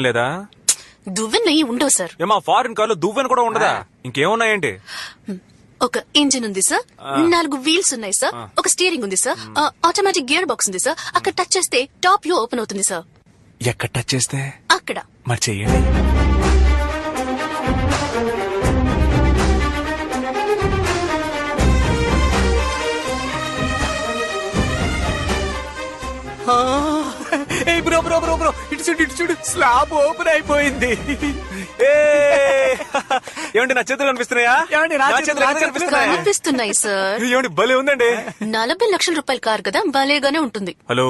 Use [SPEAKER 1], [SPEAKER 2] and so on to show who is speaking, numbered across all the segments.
[SPEAKER 1] లేదా
[SPEAKER 2] దువ్వెన నెయ్యి ఉండవు సార్.
[SPEAKER 1] ఏమా ఫారిన్ కార్లో దువ్వెన కూడా ఉండదా? ఇంకేమున్నాయండి?
[SPEAKER 2] ఒక ఇంజిన్ ఉంది సార్, 4 వీల్స్ ఉన్నాయి సార్, ఒక స్టీరింగ్ ఉంది సార్, ఆటోమేటిక్ గేర్ బాక్స్ ఉంది సార్. అక్కడ టచ్ చేస్తే టాప్ వ్యూ ఓపెన్ అవుతుంది సార్.
[SPEAKER 1] ఎక్కడ టచ్ చేస్తే?
[SPEAKER 2] అక్కడ.
[SPEAKER 1] మరి చెయ్యండి. బ్రో బ్రో బ్రో బ్రో ఇటు చూడు స్లాబ్ ఓపెన్ అయిపోయింది. ఏమండి నా చేతులు కనిపిస్తున్నాయా?
[SPEAKER 2] కనిపిస్తున్నాయి సార్.
[SPEAKER 1] ఏమండి భలే ఉందండి.
[SPEAKER 2] 40 లక్షల రూపాయల కార్ కదా, భలేగానే ఉంటుంది.
[SPEAKER 1] హలో,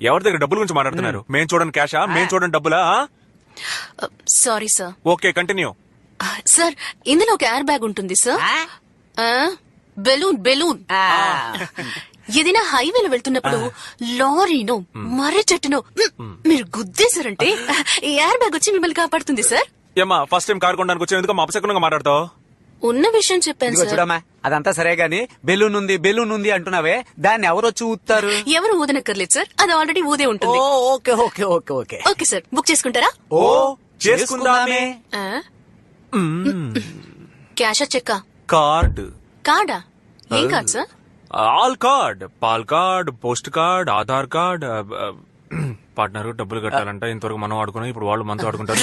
[SPEAKER 1] ఎవరి దగ్గర డబ్బుల గురించి మాట్లాడుతున్నారు? మేము చూడండి క్యాషా, మేము చూడండి డబ్బులా?
[SPEAKER 2] Sorry sir.
[SPEAKER 1] Okay continue.
[SPEAKER 2] Sir ఇందులో ఒక ఎయిర్ బ్యాగ్ ఉంటుంది సార్. బెలూన్ బెలూన్ ఏదైనా హైవేలో వెళ్తున్నప్పుడు లారీనో మర్రి చెట్టునో మీరు గుద్దేశారంటే ఈ ఎయిర్ బ్యాగ్ వచ్చి మిమ్మల్ని కాపాడుతుంది సార్.
[SPEAKER 1] ఏమా ఫస్ట్ టైం కార్ కొనడానికి వచ్చి ఎందుకు మా అపశకునంగా మాట్లాడతావు?
[SPEAKER 2] ఉన్న విషయం చెప్పాను సార్.
[SPEAKER 3] చూడమ్మా, అదంతా సరే గాని బెలూన్ ఉంది అంటున్నావే, దాన్ని ఎవరొచ్చి ఊతారు?
[SPEAKER 2] ఎవరు ఊదనక్కర్లేదు సార్, అది ఆల్రెడీ ఊదే ఉంటుంది.
[SPEAKER 3] Okay okay okay okay
[SPEAKER 2] okay sir, book చేసుకుంటారా?
[SPEAKER 1] ఓ చేసుకుందామే.
[SPEAKER 2] క్యాషా చెక్కా?
[SPEAKER 1] కార్డ్.
[SPEAKER 2] కార్డా? ఏం card sir?
[SPEAKER 1] All card, pal card, post card, Aadhaar card. Partner డబ్బులు కట్టాలంట. ఇంతవరకు మనం ఆడుకున్నాం, ఇప్పుడు వాళ్ళు మనతో ఆడుకుంటారు.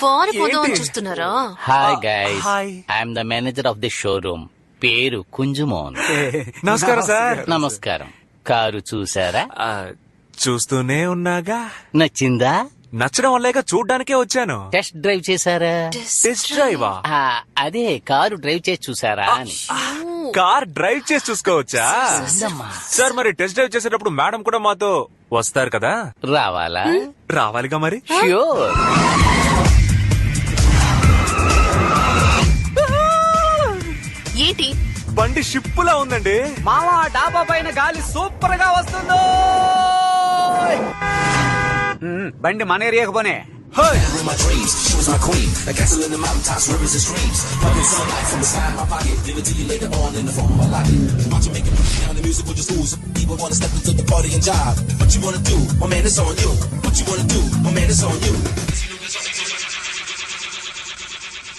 [SPEAKER 2] పారిపోదాం అని చూస్తున్నారా?
[SPEAKER 4] Hi guys, I'm the manager of the showroom. పేరు కుంజుమోన్.
[SPEAKER 1] నమస్కారం సార్.
[SPEAKER 4] నమస్కారం. కారు చూసారా?
[SPEAKER 1] చూస్తూనే ఉన్నాగా.
[SPEAKER 4] నచ్చిందా?
[SPEAKER 1] నచ్చడం వల్లేగా చూడ్డానికే వచ్చాను.
[SPEAKER 4] టెస్ట్ డ్రైవ్ చేశారా?
[SPEAKER 1] టెస్ట్ డ్రైవా?
[SPEAKER 4] అదే కారు డ్రైవ్ చేసి చూసారా అని.
[SPEAKER 1] కార్ డ్రైవ్ చేసి చూసుకోవచ్చా సార్? మరి టెస్ట్ డ్రైవ్ చేసేటప్పుడు మేడం కూడా మాతో వస్తారు కదా?
[SPEAKER 4] రావాలా?
[SPEAKER 1] రావాలిగా మరి.
[SPEAKER 4] ష్యూర్.
[SPEAKER 2] ఏంటి
[SPEAKER 1] బండి షిప్పులా ఉందండి.
[SPEAKER 3] మావా, డాబా పైన గాలి సూపర్ గా వస్తుందో. బండి మన ఏరియాకు పోనే.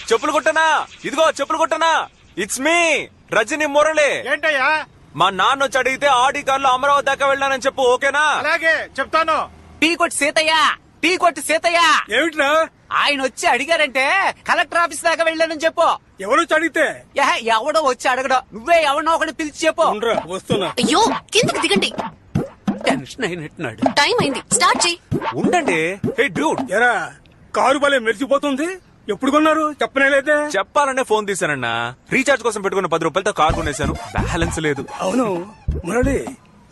[SPEAKER 1] చెప్పులు కొట్టనా? ఇదిగో చెప్పులు కొట్టనా. It's me Rajini Murali.
[SPEAKER 5] ఏంటయ్యా?
[SPEAKER 1] మా నాన్న వచ్చి అడిగితే ఆడి కార్లో అమరావతి దాకా వెళ్ళానని చెప్పు. ఓకేనా?
[SPEAKER 5] అలాగే చెప్తాను.
[SPEAKER 3] టీ కొట్టి సీతయ్య.
[SPEAKER 5] ఏమిట్రా?
[SPEAKER 3] ఆయన వచ్చి అడిగారంటే కలెక్టర్ ఆఫీస్ దాకా వెళ్ళానని చెప్పు.
[SPEAKER 5] ఎవరు అడిగితే?
[SPEAKER 3] ఎవడో వచ్చి అడగడం, నువ్వే ఎవడో ఒకటి పిలిచి చెప్పు.
[SPEAKER 5] వస్తున్నా.
[SPEAKER 2] అయ్యో కిందకి దిగండి.
[SPEAKER 3] టెన్షన్ అయినట్టున్నాడు.
[SPEAKER 2] టైం అయింది, స్టార్ట్ చెయ్యి.
[SPEAKER 1] ఉండండి. హే డ్యూడ్,
[SPEAKER 5] ఎరా కారు భలే మెరిచిపోతుంది. ఎప్పుడు కొన్నారు చెప్పనే లేదే?
[SPEAKER 1] చెప్పాలనే ఫోన్ తీసానన్నా. రీఛార్జ్ కోసం పెట్టుకున్న 10 రూపాయలతో కార్ కొనేశాను. బ్యాలెన్స్ లేదు.
[SPEAKER 5] అవును మురళి,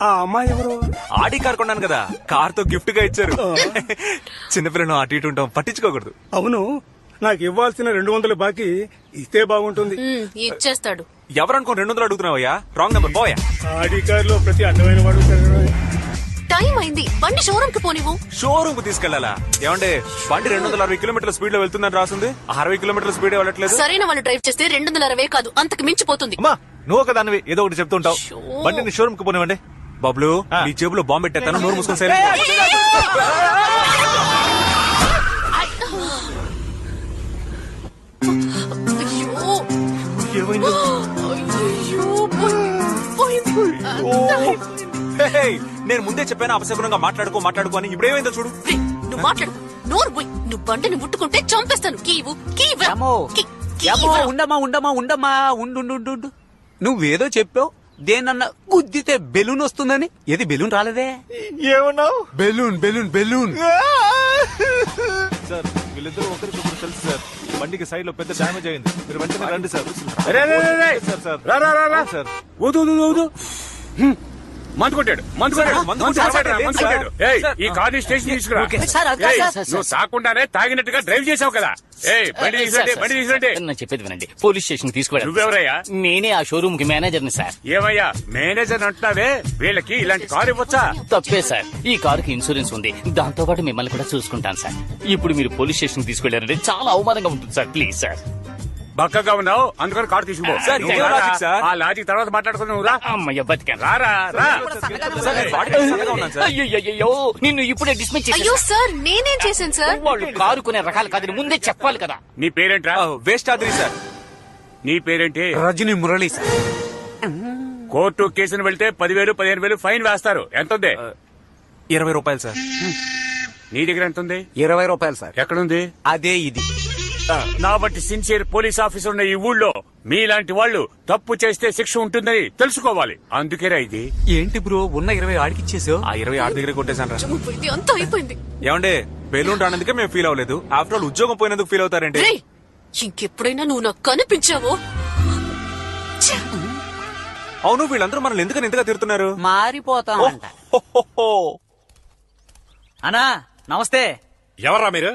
[SPEAKER 5] ఆ అమ్మాయి ఎవరు?
[SPEAKER 1] ఆడి కార్ కొన్నాను కదా, కార్ తో గిఫ్ట్ గా ఇచ్చారు. చిన్నపిల్లను అటు ఇటు ఉంటాం, పట్టించుకోకూడదు.
[SPEAKER 5] అవును, నాకు ఇవ్వాల్సిన 200 బాకీ ఇస్తే బాగుంటుంది.
[SPEAKER 2] ఇచ్చేస్తాడు.
[SPEAKER 1] ఎవరనుకో 200 అడుగుతున్నావయ్యా? రాంగ్ నెంబర్ పోయా.
[SPEAKER 5] ఆడి కారులో ప్రతి అడ్డమైన వాడు
[SPEAKER 2] టైం అయింది, బండి షోరూమ్ కి పోనివ్వు.
[SPEAKER 1] షోరూమ్ కు తీసుకెళ్లాలా? ఏమంటే బండి 260 కిలోమీటర్ల స్పీడ్ లో వెళ్తుందని రాసింది. 60 కిలోమీటర్ల స్పీడ్ వెళ్ళట్లేదు.
[SPEAKER 2] సరైన వాళ్ళు డ్రైవ్ చేస్తే 260 కాదు, అంతకు మించిపోతుంది.
[SPEAKER 1] అమ్మా, నువ్వు ఒక దానివి ఏదో ఒకటి చెప్తుంటావు. బండిని షోరూమ్ కు పోనివ్వండి. బబ్లు, నీ జేబులో బాంబు పెట్టేస్తాను, నోరు మూసుకొని సైలెంట్. నేను ముందే చెప్పాను అపశకునంగా మాట్లాడుకో అని. ఇప్పుడేమైందో చూడు.
[SPEAKER 2] నువ్వు మాట్లాడు, నోరు పోయి. నువ్వు బండిని ముట్టుకుంటే చంపేస్తాను.
[SPEAKER 3] ఉండు. నువ్వేదో చెప్పావు, దేనన్నా గుద్దితే బెలూన్ వస్తుందని. ఏది బెలూన్ రాలేదే?
[SPEAKER 5] ఏమన్నావు?
[SPEAKER 3] బెలూన్.
[SPEAKER 1] సార్ వీళ్ళిద్దరూ ఒకరికొకరు తెలుసు సార్. బండికి సైడ్ లో పెద్ద డ్యామేజ్ అయింది. మీరు వెంటనే రండి సార్.
[SPEAKER 5] సార్ ఊదు. మందు కొట్టాడు. ఈ కార్ని స్టేషన్ తీసుకురా. నువ్వు తాకుండానే తాగినట్టుగా డ్రైవ్ చేసావు కదా. బండి తీసుకుంటే
[SPEAKER 4] నేను చెప్పేది వినండి. పోలీస్ స్టేషన్ తీసుకువెళ్ళండి.
[SPEAKER 5] నువ్వెవరయ్యా?
[SPEAKER 4] నేనే ఆ షోరూమ్ కి మేనేజర్ని సార్.
[SPEAKER 5] ఏమయ్యా మేనేజర్ అంటున్నావే? వీళ్ళకి ఇలాంటి కారు ఇవ్వచ్చా?
[SPEAKER 4] తప్పే సార్, ఈ కారుకి ఇన్సూరెన్స్ ఉంది. దాంతో పాటు మిమ్మల్ని కూడా చూసుకుంటాను సార్. ఇప్పుడు మీరు పోలీస్ స్టేషన్ తీసుకెళ్లారంటే చాలా అవమానంగా ఉంటుంది సార్. Please sir.
[SPEAKER 5] బక్కగా ఉన్నావు అందుకని కార్డు తీసుకుపో.
[SPEAKER 1] సార్,
[SPEAKER 5] నువ్వు
[SPEAKER 1] ఇదే
[SPEAKER 5] రారా?
[SPEAKER 1] Logic sir.
[SPEAKER 5] ఆ లాజిక్ తర్వాత మాట్లాడుకుని నువ్వు రా.
[SPEAKER 4] అమ్మయ్య బతికాను.
[SPEAKER 5] రారా రా.
[SPEAKER 1] సార్, నేను వాడికి సన్నగా ఉన్నాను సార్.
[SPEAKER 4] అయ్యో నిన్ను ఇప్పుడే డిస్మిస్
[SPEAKER 2] అయ్యో
[SPEAKER 4] చేసి
[SPEAKER 2] సార్ నేనేం చేశాను సార్?
[SPEAKER 4] వాళ్ళు కారుకునే రకాలు కాదని ముందే చెప్పాలి కదా.
[SPEAKER 5] నీ పేరేంట్రా?
[SPEAKER 1] Waste ఆద్రి sir.
[SPEAKER 5] నీ పేరేంటి?
[SPEAKER 3] రజనీ మురళి సార్.
[SPEAKER 5] కోర్టు కేసును వెళ్తే 10,000 15,000 ఫైన్ వేస్తారు. ఎంత ఉంది?
[SPEAKER 1] 20 రూపాయలు సార్.
[SPEAKER 5] నీ దగ్గర ఎంత ఉంది?
[SPEAKER 3] 20 రూపాయలు సార్.
[SPEAKER 5] ఎక్కడుంది?
[SPEAKER 3] అదే ఇది.
[SPEAKER 5] నా బట్టి సిన్సియర్ పోలీస్ ఆఫీసర్ ఉన్న ఈ ఊళ్ళో మీలాంటి వాళ్ళు తప్పు చేస్తే శిక్ష ఉంటుందని తెలుసుకోవాలి. అందుకేరా ఇది.
[SPEAKER 3] ఏంటి బ్రో ఉన్న 20 ఆడికిచ్చేసావు?
[SPEAKER 1] ఆ 20 ఆడి దగ్గర కొట్టేశాను రా.
[SPEAKER 2] అయిపోయింది, అంతా అయిపోయింది.
[SPEAKER 1] ఏమండే, బెలూన్ రానందుకే మేము ఫీల్ అవ్వలేదు. ఆఫ్టర్ ఆల్ ఉద్యోగం పోయినందుకు ఫీల్ అవుతారేంటి?
[SPEAKER 2] రేయ్, ఇంకెప్పుడైనా నువ్వు నాకు కనిపించావో ఛ!
[SPEAKER 1] అవును, వీళ్ళందరూ మనల్ని ఎందుకని ఇంతగా తిడుతున్నారు?
[SPEAKER 3] మారిపోతామంట.
[SPEAKER 6] అన్నా నమస్తే.
[SPEAKER 7] ఎవర్రా మీరు?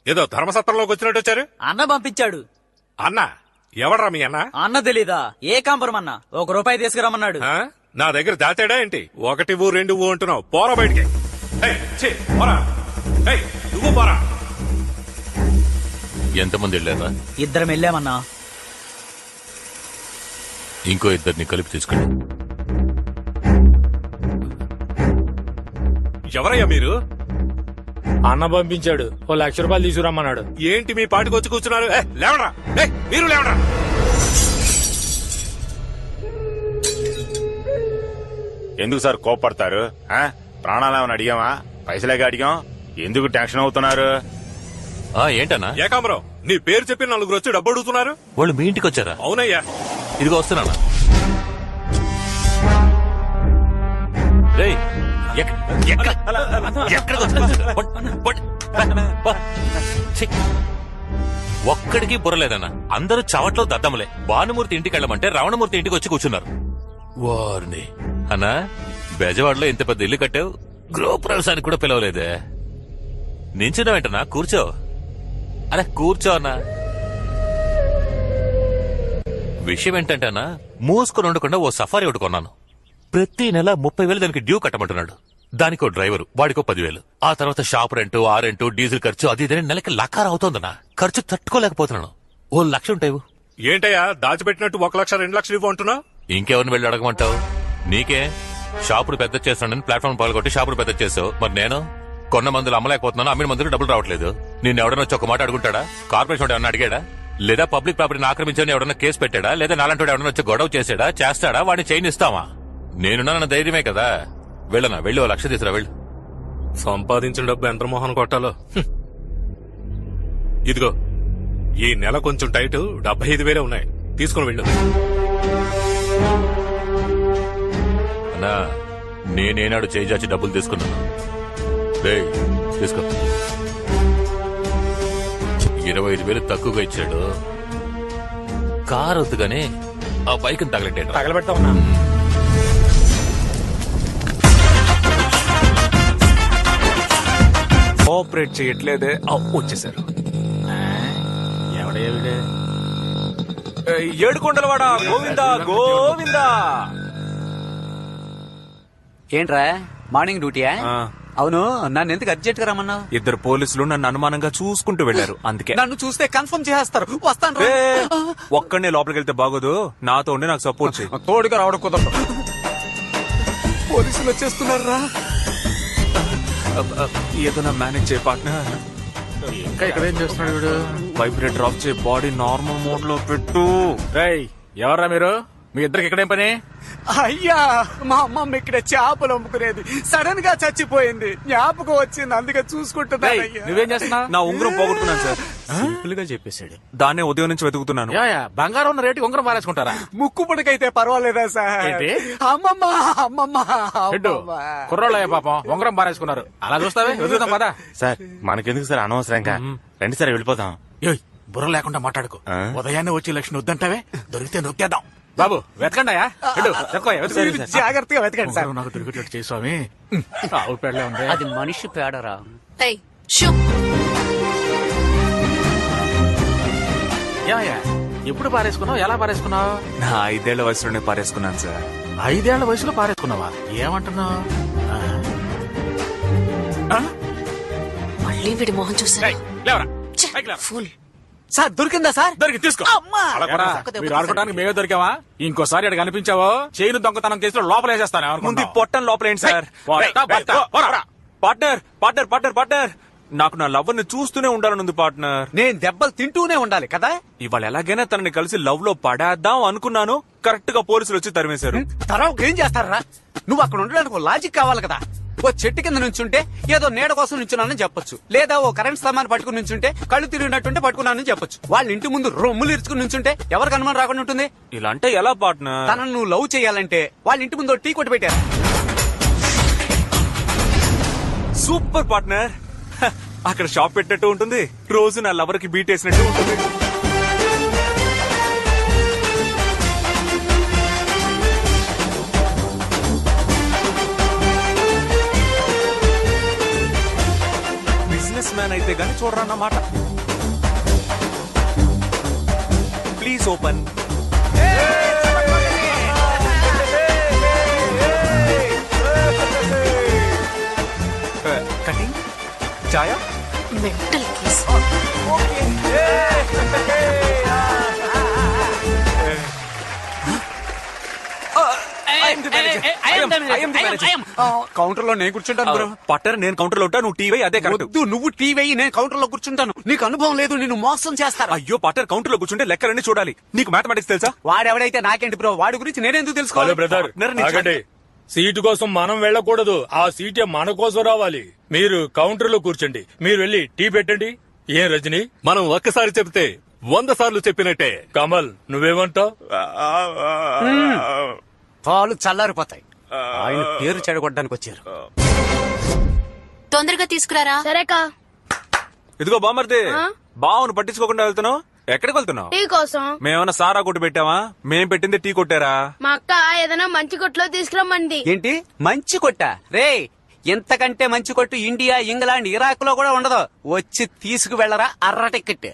[SPEAKER 7] ఏదో ధర్మసత్రంలోకి వచ్చినట్టు వచ్చారు.
[SPEAKER 6] అన్న పంపించాడు.
[SPEAKER 7] అన్న ఎవర్రా మీ అన్న?
[SPEAKER 6] అన్న తెలీదా? ఏ కాంపరం అన్న? ₹1 తీసుకురమ్మన్నాడు.
[SPEAKER 7] ఆ? నా దగ్గర దాచాడా ఏంటి? 1 ఊ 2 ఊ అంటున్నావు. పోరా బయటికి. ఏయ్, ఛీ, పోరా. ఏయ్, నువ్వు పోరా.
[SPEAKER 8] ఎంతమంది వెళ్ళారా?
[SPEAKER 6] 2 వెళ్ళామన్నా.
[SPEAKER 8] ఇంకో 2 కలిపి తీసుకెళ్ళి.
[SPEAKER 7] ఎవరయ్యా మీరు?
[SPEAKER 9] అన్న పంపించాడు. ₹1,00,000 తీసుకురమ్మన్నాడు.
[SPEAKER 7] ఏంటి మీ పాటికి వచ్చి కూర్చున్నారు? లేవరా. మీరు లేవరా.
[SPEAKER 10] ఎందుకు సార్ కోపడతారు? ప్రాణాలేమని అడిగామా? పైసలేగా అడిగాం. ఎందుకు టెన్షన్ అవుతున్నారు?
[SPEAKER 8] ఏంటన్నా?
[SPEAKER 7] ఏకాంబరం, నీ పేరు చెప్పి 4 వచ్చి డబ్బు అడుగుతున్నారు.
[SPEAKER 8] వాళ్ళు మీ ఇంటికి వచ్చారా?
[SPEAKER 7] అవునయ్యా.
[SPEAKER 8] ఇదిగో వస్తున్నానా. రేయ్, ఎక్కడికి వచ్చారు? ఒక్కడికి బుర్రలేదన్నా. అందరూ చవట్లో దద్దమలే. భానుమూర్తి ఇంటికి వెళ్ళమంటే రావణమూర్తి ఇంటికి వచ్చి కూర్చున్నారు. వారిని అన్నా, బెజవాడలో ఇంత పెద్ద ఇల్లు కట్టావు, గృహప్రవేశానికి కూడా పిలవలేదే. నించున్నా వెంటనా? కూర్చో. అరే కూర్చో అన్నా. విషయం ఏంటంటేనా, మూసుకొని ఉండకుండా ఓ సఫారీ ఒకటి కొన్నాను. ప్రతి నెల 30,000 దానికి డ్యూ కట్టమంటున్నాడు. దానికో డ్రైవరు, వాడికో 10,000. ఆ తర్వాత షాప్ రెంటు, ఆ రెంటు, డీజిల్ ఖర్చు, అది ఇదని నెలకి లకార అవుతోందన్నా. ఖర్చు తట్టుకోలేకపోతున్నాను. ఓ 1,00,000 ఉంటాయి.
[SPEAKER 7] ఏంటయ్యా దాచిపెట్టినట్టు 1,00,000 2 లక్షలు ఇవ్వు అంటున్నావు?
[SPEAKER 8] ఇంకెవరిని వెళ్ళి అడగమంటావు? నీకే షాపులు పెద్ద చేస్తున్నానని ప్లాట్ఫామ్ పాల్గొట్టి షాపులు పెద్ద చేసావు. మరి నేను కొన్న మందులు అమ్మలేకపోతున్నాను, అమ్మిన మందులు డబ్బులు రావట్లేదు. నేను ఎవడన్నా వచ్చి ఒక మాట అడుగుంటాడా? కార్పొరేషన్ ఏమన్నా అడిగాడా? లేదా పబ్లిక్ ప్రాపర్టీని ఆక్రమించని ఎవడన్నా కేసు పెట్టాడా? లేదా నాలంటోడు ఎవడన్నా వచ్చి గొడవ చేసాడా? చేస్తాడా? వాడిని చైన్ ఇస్తావా? నేనున్న ధైర్యమే కదా. వెళ్ళనా? వెళ్ళి 1,00,000 తీసురా. వెళ్ళు.
[SPEAKER 7] సంపాదించిన డబ్బు ఎంత మోహన్ కొట్టాలో. ఇదిగో ఈ నెల కొంచెం టైట్, 75,000 ఉన్నాయి. తీసుకుని వెళ్ళు.
[SPEAKER 8] అన్నా, నేనేనాడు చేయి చాచి డబ్బులు తీసుకున్నాను. రేయ్, తీసుకో. 25,000 తక్కువగా ఇచ్చాడు. కారు వద్దుగానే ఆ బైక్ తగలెట్టాడు.
[SPEAKER 9] తగలబెడతా ఉన్నా.
[SPEAKER 1] కోఆపరేట్ చేయట్లేదే. వచ్చేసారు.
[SPEAKER 9] ఎవడే
[SPEAKER 1] ఏడుకొండలవాడ గోవిందా గోవిందా.
[SPEAKER 3] ఏంట్రా మార్నింగ్ డ్యూటీయా?
[SPEAKER 1] ఆ,
[SPEAKER 3] అవును, నన్ను ఎందుకు అర్జెంట్ గా రమ్మన్నావు?
[SPEAKER 1] 2 పోలీసులు నన్ను అనుమానంగా చూసుకుంటూ వెళ్లారు. అందుకే
[SPEAKER 3] నన్ను చూస్తే కన్ఫర్మ్ చేస్తారు. వస్తాను.
[SPEAKER 1] ఏ, ఒక్కడనే లోపలికి వెళ్తే బాగోదు. నాతో ఉండి నాకు సపోర్ట్ చేయి.
[SPEAKER 3] తోడుగా రావడం కుదరదు. పోలీసులు వచ్చేస్తున్నారు రా.
[SPEAKER 1] ఏదో నా మేనేజ్ చేయ పార్ట్నర్.
[SPEAKER 9] ఇంకా ఇక్కడ ఏం చేస్తున్నాడు వీడు?
[SPEAKER 1] వైబ్రేటర్ ఆఫ్ చేయి, బాడీ నార్మల్ మోడ్ లో పెట్టు.
[SPEAKER 9] రేయ్, ఎవర్రా మీరు? మీ ఇద్దరికి ఇక్కడేం పని?
[SPEAKER 3] అయ్యా, మా అమ్మమ్మ ఇక్కడ చేపలు అమ్ముకునేది, సడన్ గా చచ్చిపోయింది. జ్ఞాపకం వచ్చింది, అందుకే చూసుకుంటున్నా.
[SPEAKER 9] రేయ్, నువ్వేం చేస్తున్నావు?
[SPEAKER 1] నా ఉంగరం పోగొట్టుకున్నాను సార్.
[SPEAKER 3] సింపుల్ గా చెప్పేశాడు.
[SPEAKER 1] దాన్నే ఉదయం నుంచి వెతుకుతున్నాను.
[SPEAKER 9] బంగారం ఉన్న రేటు ఉంగరం పారేసుకుంటారా?
[SPEAKER 3] ముక్కు పుడకైతే పర్వాలేదా సార్?
[SPEAKER 9] ఏంటి?
[SPEAKER 3] అమ్మమ్మ అమ్మమ్మ
[SPEAKER 9] హెడ్డు, కుర్రోళ్ళయ్య పాపం ఉంగరం పారేసుకున్నారు. అలా చూస్తావే, వెతుకుతాం పదా.
[SPEAKER 10] సార్ మనకెందుకు సార్ అనవసరంగా? రండి సార్ వెళ్ళిపోతాం.
[SPEAKER 9] బుర్ర లేకుండా మాట్లాడుకో.
[SPEAKER 10] ఆ?
[SPEAKER 9] ఉదయాన్నే వచ్చి లక్ష్మి వద్దంటావే, దొరికితే నొక్కేద్దాం. బాబు వెతకండి అయ్యా.
[SPEAKER 3] జాగ్రత్తగా వెతకండి సార్.
[SPEAKER 9] నాకు దొరికేటట్టు చేయి స్వామి. ఆవు పేడలే ఉంది.
[SPEAKER 4] అది మనిషి పేడరా.
[SPEAKER 2] ఏయ్, షో.
[SPEAKER 9] ఎప్పుడు పారేసుకున్నావు? ఎలా పారేసుకున్నావు?
[SPEAKER 1] నా 5 ఏళ్ల వయసులోనే పారేసుకున్నాను సార్.
[SPEAKER 9] 5 ఏళ్ల వయసులో పారేసుకున్నావా? ఏమంటున్నావు?
[SPEAKER 2] మళ్ళీ వీడి మొహం చూసారా?
[SPEAKER 9] లేవరా.
[SPEAKER 2] ఫుల్.
[SPEAKER 3] సార్ దొరికిందా సార్?
[SPEAKER 5] దొరికి తీసుకో.
[SPEAKER 3] అమ్మా!
[SPEAKER 9] ఎరా, మీరు ఆడుకోవడానికి మేమే దొరికావా? ఇంకోసారి ఇక్కడ కనిపించావో చైన్ దొంగతనం కేసులో లోపలేసేస్తాను
[SPEAKER 1] ముందు ఈ పొట్టని లోపలేండి sir. Partner partner partner partner, నాకు నా లవ్ ని చూస్తూనే ఉండాలనుంది పార్ట్నర్.
[SPEAKER 3] నేను దెబ్బలు తింటూనే ఉండాలి కదా.
[SPEAKER 1] ఇవాళ ఎలాగైనా తనని కలిసి లవ్ లో పడేద్దాం అనుకున్నాను. కరెక్ట్ గా పోలీసులు వచ్చి తరిమేశారు.
[SPEAKER 3] తర్వాత ఏం చేస్తారా? నువ్వు అక్కడ ఉండడానికి ఒక లాజిక్ కావాలి కదా. ఓ చెట్టు కింద నుంచుంటే ఏదో నీడ కోసం నుంచున్నానని చెప్పొచ్చు, లేదా ఓ కరెంట్ స్తంభాన్ని పట్టుకుని నుంచుంటే కళ్ళు తిరిగినట్టుంటే పట్టుకున్నానని చెప్పొచ్చు. వాళ్ళ ఇంటి ముందు రొమ్ములు ఇరుచుకుని నుంచుంటే ఎవరికి అనుమానం రాకుండా ఉంటుంది?
[SPEAKER 1] ఇలా అంటే ఎలా పార్ట్నర్?
[SPEAKER 3] తనను నువ్వు లవ్ చేయాలంటే వాళ్ళ ఇంటి ముందు ఓ టీ కొట్టి పెట్టారు.
[SPEAKER 1] Super partner. హ, అక్కడ షాప్ పెట్టినట్టు ఉంటుంది, రోజు నా లవర్ కి బీట్ వేసినట్టు ఉంటుంది. బిజినెస్ మ్యాన్ అయితే గానీ చూడరన్నమాట. Please open. కటింగ్ చాయా
[SPEAKER 2] మెంటల్ కేస్.
[SPEAKER 3] కౌంటర్ లో నేను కూర్చుంటాను బ్రో.
[SPEAKER 1] పట్టర్ నేను కౌంటర్ లో ఉంటా, నువ్వు టీవీ అదే కరెక్ట్.
[SPEAKER 3] వద్దు, నువ్వు టీ వేయి, నేను కౌంటర్ లో కూర్చుంటాను. నీకు అనుభవం లేదు, నిన్ను మోసం చేస్తారు.
[SPEAKER 1] అయ్యో పట్టర్ కౌంటర్ లో కూర్చుంటే లెక్కలన్నీ చూడాలి. నీకు మ్యాథమెటిక్స్ తెలుసా?
[SPEAKER 3] వాడెవడైతే నాకేంటి బ్రో, వాడి గురించి నేనెందుకు
[SPEAKER 5] హలో
[SPEAKER 3] తెలుసుకోవాలి?
[SPEAKER 5] బ్రదర్,
[SPEAKER 1] పార్ట్నర్ ని
[SPEAKER 5] ఆగండి. సీటు కోసం మనం వెళ్ళకూడదు, ఆ సీటే మన కోసం రావాలి. మీరు కౌంటర్ లో కూర్చోండి, మీరు వెళ్ళి టీ పెట్టండి. ఏం రజని,
[SPEAKER 7] మనం ఒక్కసారి చెప్తే 100 సార్లు చెప్పినట్టే.
[SPEAKER 5] కమల్ నువ్వేమంటావ్?
[SPEAKER 3] పాలు చల్లారిపోతాయి. ఆయన పేరు చెడగొట్టడానికి వచ్చారు.
[SPEAKER 2] తొందరగా తీసుకురారా.
[SPEAKER 11] సరేకా.
[SPEAKER 1] ఇదిగో బామర్ది, బావును పట్టించుకోకుండా వెళ్తున్నావు. ఎక్కడికి వెళ్తున్నావు?
[SPEAKER 11] టీ కోసం.
[SPEAKER 1] మేమన్నా సారా కొట్టు పెట్టావా? మేం పెట్టింది టీ కొట్టారా?
[SPEAKER 11] మా అక్క ఏదైనా మంచి కొట్లో తీసుకురమ్మంది.
[SPEAKER 3] ఏంటి మంచి కొట్ట? రే, ఎంతకంటే మంచి కొట్టు ఇండియా, ఇంగ్లాండ్, ఇరాక్ లో కూడా ఉండదు. వచ్చి తీసుకు వెళ్ళరా అర్ర టికెట్.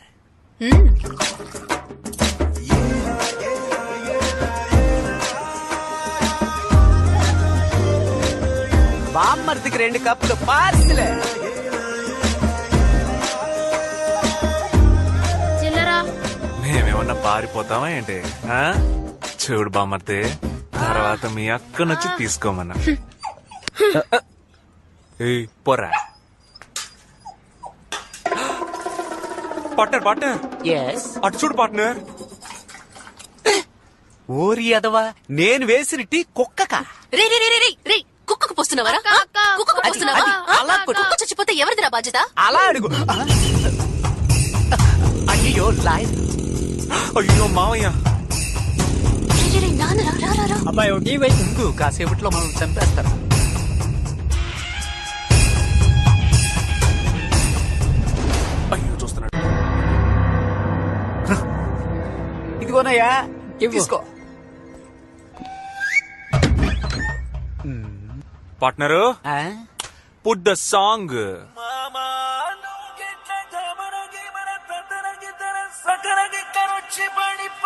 [SPEAKER 3] బామ్మర్దికి 2 కప్పులు పార్సిలే.
[SPEAKER 11] చిల్లరా.
[SPEAKER 1] మేమేమన్నా పారిపోతామా ఏంటి? ఆ? చూడు బామర్ది, తర్వాత మీ అక్క నచ్చి తీసుకోమన్నా. ఏయ్, పోరా. పార్ట్నర్ పార్ట్నర్, అటు చూడు పార్ట్నర్.
[SPEAKER 3] ఓరి అదవా, నేను వేసిన టీ కుక్కకా?
[SPEAKER 2] రే రే రే రే రే, కుక్కకు పోస్తున్నావరా?
[SPEAKER 11] అక్క, అక్క,
[SPEAKER 2] కుక్కకు
[SPEAKER 3] అది,
[SPEAKER 2] పోస్తున్నావా?
[SPEAKER 3] అది, అలా కొట్టు.
[SPEAKER 2] కుక్క చచ్చిపోతే ఎవరిదిరా బాధ్యత?
[SPEAKER 3] అలా అడుగు. అయ్యో లాయ్.
[SPEAKER 1] అయ్యో మావయ్య.
[SPEAKER 2] రే, రే, రే, నాన్న రా, రా, రా, రా.
[SPEAKER 3] అబ్బాయి టీ వై ముందు కాసేపట్లో మనం చంపేస్తారు.
[SPEAKER 1] అయ్యో చూస్తున్నాడు.
[SPEAKER 3] ఇదిగోనయ్యా, తీసుకో.
[SPEAKER 1] పార్ట్నరు,
[SPEAKER 3] ఆ?
[SPEAKER 1] Put the song.